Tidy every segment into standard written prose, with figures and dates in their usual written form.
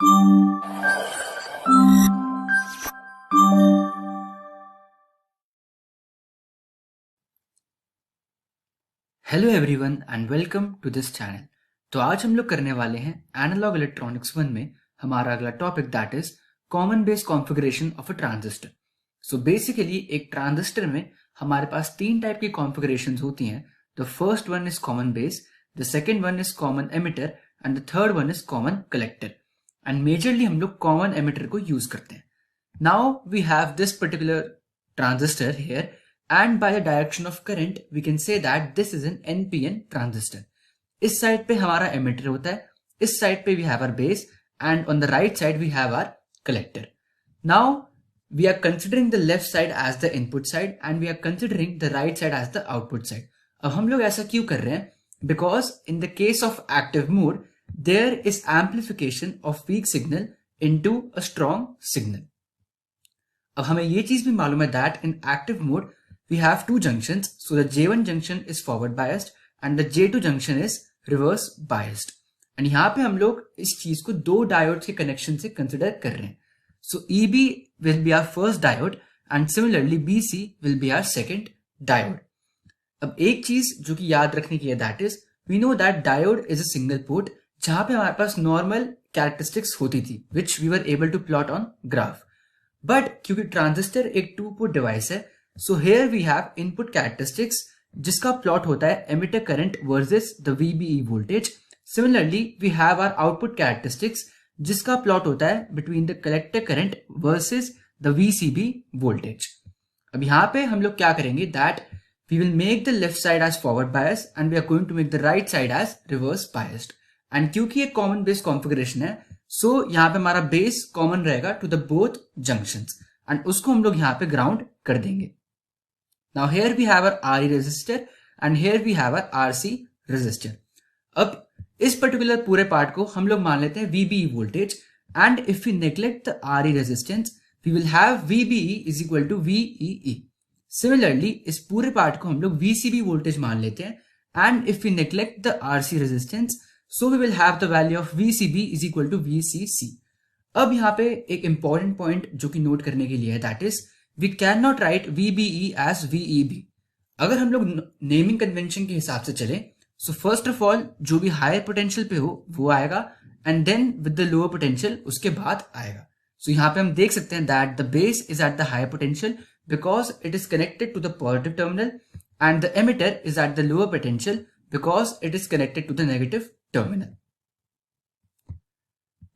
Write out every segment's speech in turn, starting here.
Hello everyone and welcome to this channel. तो आज हम लोग करने वाले हैं एनालॉग इलेक्ट्रॉनिक्स 1 में हमारा अगला topic that is common base configuration of a transistor. So basically एक ट्रांजिस्टर में हमारे पास तीन टाइप की कॉन्फ़िगरेशंस होती हैं। The first one is common base, the second one is common emitter and the third one is common collector. And majorly हम लोग कॉमन एमिटर को यूज करते हैं। Now we have this particular transistor here, and by the direction of current we can say that this is an NPN transistor. इस side पे हमारा emitter होता है, इस साइड पे we have our base and on the right side we have our collector. Now we are considering the left side as the input side and we are considering the right side as the output side. अब हम लोग ऐसा क्यों कर रहे हैं? Because in the case of active mode there is amplification of weak signal into a strong signal. अब हमें ये चीज भी मालूम है that in active mode we have two junctions, so the J1 junction is forward biased and the J2 junction is reverse biased. And यहाँ पे हम लोग इस चीज को दो डायोड्स के कनेक्शन से कंसिडर कर रहे हैं। So EB will be our first diode and similarly BC will be our second diode. अब एक चीज जो कि याद रखने की है that is we know that diode is a single port जहां पे हमारे पास नॉर्मल कैरेक्टरिस्टिक्स होती थी which we were able to plot on graph. But क्योंकि ट्रांजिस्टर एक टू पोर्ट डिवाइस है, so here we have input characteristics जिसका प्लॉट होता है emitter current versus the VBE voltage. Similarly we have our output characteristics जिसका plot होता है between the collector current versus the VCB voltage. अब यहाँ पे हम लोग क्या करेंगे that we will make the left side as forward bias and we are going to make the right side as reverse biased. And क्योंकि एक common base configuration है, सो यहाँ पे हमारा बेस कॉमन रहेगा to the both junctions and उसको हम लोग यहाँ पे ग्राउंड कर देंगे। Now here we have our RE resistor and here we have our RC resistor. अब इस पर्टिकुलर पूरे पार्ट को हम लोग मान लेते हैं VBE voltage and if we neglect the RE resistance we will have VBE is equal to VEE। Similarly इस पूरे पार्ट को हम लोग VCB वोल्टेज मान लेते हैं and if we neglect the RC resistance so we will have the value of VCB is equal to VCC. अब यहाँ पे एक important point जो कि नोट करने के लिए है that is we cannot write VBE as VEB. अगर हम लोग नेमिंग कन्वेंशन के हिसाब से चले so first of all जो भी हायर पोटेंशियल पे हो वो आएगा and then with the lower potential उसके बाद आएगा। so यहाँ पे हम देख सकते हैं that the base is at the higher potential because it is connected to the positive terminal and the emitter is at the lower potential because it is connected to the negative terminal.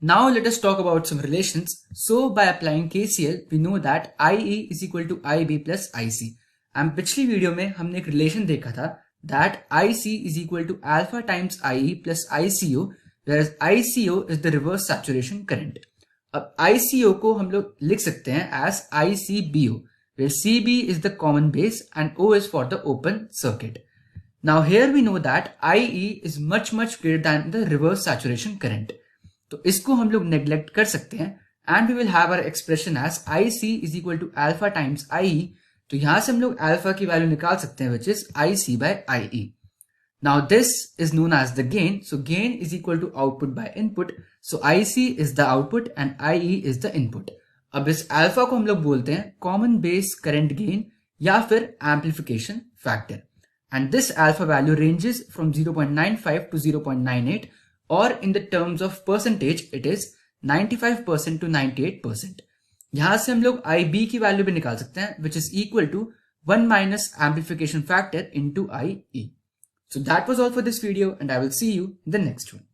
Now let us talk about some relations. So by applying KCL we know that IE is equal to IB plus IC. And पिछली video में हमने एक relation देखा था that IC is equal to alpha times IE plus ICO, whereas ICO is the reverse saturation current. अब ICO को हम लोग लिख सकते हैं as ICBO, where CB is the common base and O is for the open circuit. Now here we know that IE is much greater than the reverse saturation current. तो इसको हम लोग neglect कर सकते हैं and we will have our expression as IC is equal to alpha times IE. तो यहां से हम लोग alpha की वैल्यू निकाल सकते हैं which is IC by IE. Now this is known as the gain. So gain is equal to output by input. So IC is the output and IE is the input. अब इस alpha को हम लोग बोलते हैं common base current gain या फिर amplification factor. And this alpha value ranges from 0.95 to 0.98 or in the terms of percentage it is 95% to 98%. यहां से हम लोग IB की वैल्यू भी निकाल सकते हैं which is equal to 1 minus amplification factor into IE. So that was all for this video and I will see you in the next one.